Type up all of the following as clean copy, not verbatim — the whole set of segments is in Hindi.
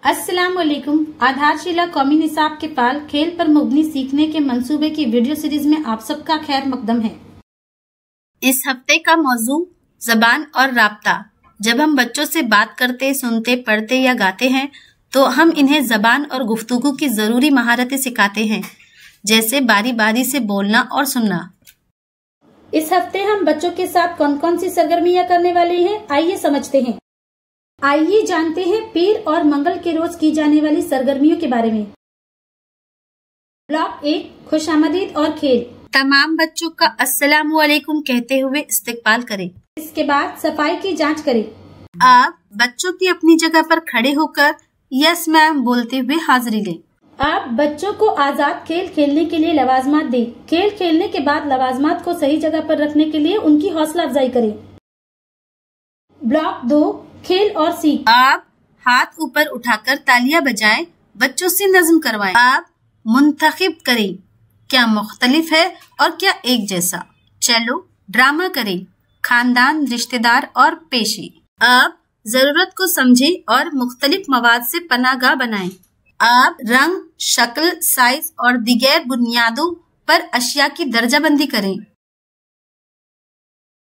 अस्सलामुअलैकुम। आधारशिला कौमी निसाब के पाल खेल पर मुबनी सीखने के मंसूबे की वीडियो सीरीज में आप सबका खैर मकदम है। इस हफ्ते का मौजू ज़बान और राब्ता। जब हम बच्चों से बात करते, सुनते, पढ़ते या गाते हैं तो हम इन्हें ज़बान और गुफ्तगू की ज़रूरी महारतें सिखाते हैं, जैसे बारी बारी से बोलना और सुनना। इस हफ्ते हम बच्चों के साथ कौन कौन सी सरगर्मियां करने वाले हैं, आइए समझते हैं। आइए जानते हैं पीर और मंगल के रोज की जाने वाली सरगर्मियों के बारे में। ब्लॉक 1, खुशामदीद और खेल। तमाम बच्चों का अस्सलामु अलैकुम कहते हुए इस्तकबाल करें। इसके बाद सफाई की जांच करें। आप बच्चों की अपनी जगह पर खड़े होकर यस मैम बोलते हुए हाजिरी लें। आप बच्चों को आजाद खेल खेलने के लिए लवाजमात दें। खेल खेलने के बाद लवाजमात को सही जगह पर रखने के लिए उनकी हौसला अफजाई करें। ब्लॉक 2, खेल और सीख। आप हाथ ऊपर उठाकर तालियां बजाएं, बच्चों से नज्म करवाएं। आप मुंतखिब करें, क्या मुख्तलिफ है और क्या एक जैसा। चलो ड्रामा करें, खानदान, रिश्तेदार और पेशे। आप जरूरत को समझें और मुख्तलिफ मवाद से पनाहगाह बनाएं। आप रंग, शक्ल, साइज और दीगर बुनियादों पर अशिया की दर्जाबंदी करें।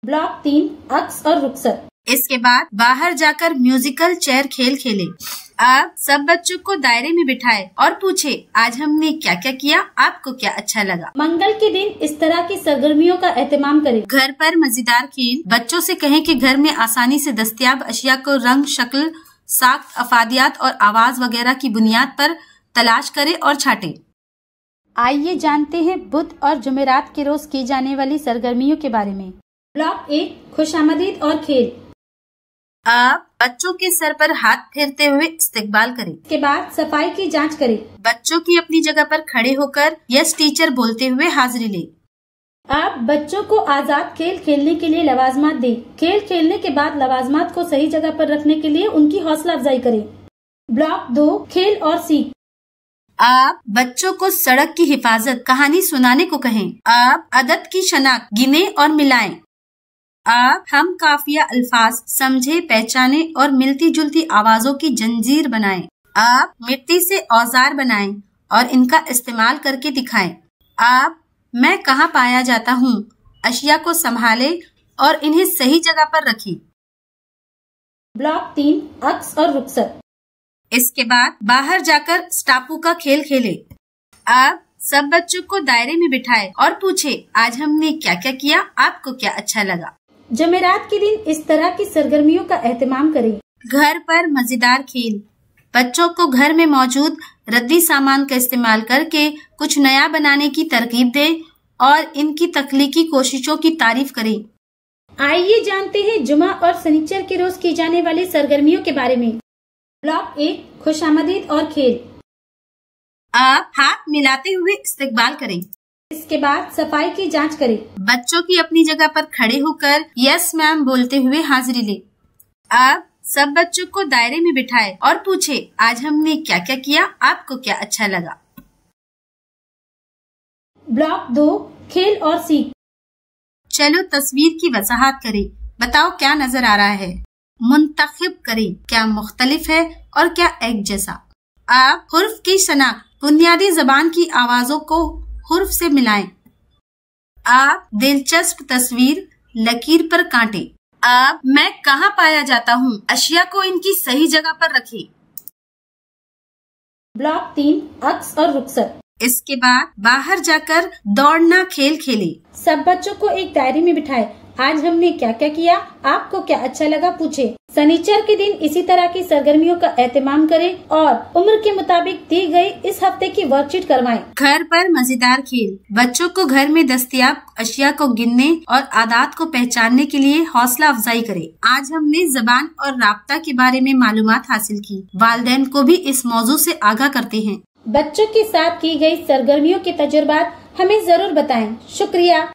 ब्लॉक 3, अक्स और रुखसत। इसके बाद बाहर जाकर म्यूजिकल चेयर खेल खेलें। आप सब बच्चों को दायरे में बिठाएं और पूछे आज हमने क्या क्या किया, आपको क्या अच्छा लगा। मंगल के दिन इस तरह की सरगर्मियों का एहतमाम करें। घर पर मजेदार खेल। बच्चों से कहें कि घर में आसानी से दस्तयाब अशिया को रंग, शक्ल, साख्त, अफादियात और आवाज वगैरह की बुनियाद पर तलाश करें और छाटे। आइए जानते हैं बुध और जुमेरात के रोज की जाने वाली सरगर्मियों के बारे में। ब्लॉक 1, खुशामदीद और खेल। आप बच्चों के सर पर हाथ फेरते हुए इस्तकबाल करें। इसके बाद सफाई की जांच करें। बच्चों की अपनी जगह पर खड़े होकर यस टीचर बोलते हुए हाजिरी लें। आप बच्चों को आजाद खेल खेलने के लिए लवाजमात दें। खेल खेलने के बाद लवाजमात को सही जगह पर रखने के लिए उनकी हौसला अफजाई करें। ब्लॉक 2, खेल और सीख। आप बच्चों को सड़क की हिफाजत, कहानी सुनाने को कहें। आप अदद की शनाख्त गिने और मिलाएं। आप हम काफिया अल्फाज समझे, पहचाने और मिलती जुलती आवाजों की जंजीर बनाएं। आप मिट्टी से औजार बनाएं और इनका इस्तेमाल करके दिखाएं। आप मैं कहाँ पाया जाता हूँ अशिया को संभाले और इन्हें सही जगह पर रखें। ब्लॉक 3, अक्स और रुखसत। इसके बाद बाहर जाकर स्टापू का खेल खेले। आप सब बच्चों को दायरे में बिठाएं और पूछे आज हमने क्या क्या किया, आपको क्या अच्छा लगा। जमेरात के दिन इस तरह की सरगर्मियों का एहतमाम करें। घर पर मजेदार खेल। बच्चों को घर में मौजूद रद्दी सामान का इस्तेमाल करके कुछ नया बनाने की तरकीब दें और इनकी तख्लीकी कोशिशों की तारीफ करें। आइए जानते हैं जुमा और सनीचर के रोज की जाने वाली सरगर्मियों के बारे में। ब्लॉक 1, खुशामदीद और खेल। आप हाथ मिलाते हुए इस्तकबाल करें। इसके बाद सफाई की जांच करें। बच्चों की अपनी जगह पर खड़े होकर यस मैम बोलते हुए हाजिरी लें। आप सब बच्चों को दायरे में बिठाएं और पूछे आज हमने क्या क्या किया, आपको क्या अच्छा लगा। ब्लॉक 2, खेल और सीख। चलो तस्वीर की वजाहत करें, बताओ क्या नजर आ रहा है। मुंतखिब करें, क्या मुख्तलिफ है और क्या एक जैसा। आप हुर्फ की शनाख्त, बुनियादी जबान की आवाजों को हुर्फ से मिलाएं। आप दिलचस्प तस्वीर, लकीर पर कांटे। आप मैं कहाँ पाया जाता हूँ अशिया को इनकी सही जगह पर रखें। ब्लॉक 3, अक्स और रुखसत। इसके बाद बाहर जाकर दौड़ना खेल खेले। सब बच्चों को एक दायरे में बिठाए। आज हमने क्या क्या किया, आपको क्या अच्छा लगा पूछे। सनीचर के दिन इसी तरह की सरगर्मियों का एहतमाम करें और उम्र के मुताबिक दी गई इस हफ्ते की वर्कशीट करवाएं। घर पर मजेदार खेल। बच्चों को घर में दस्तयाब अशिया को गिनने और आदात को पहचानने के लिए हौसला अफजाई करें। आज हमने ज़बान और राब्ता के बारे में मालूमात हासिल की। वालिदैन को भी इस मौजू से आगाह करते हैं। बच्चों के साथ की गई सरगर्मियों के तजुर्बात हमें जरूर बताएं। शुक्रिया।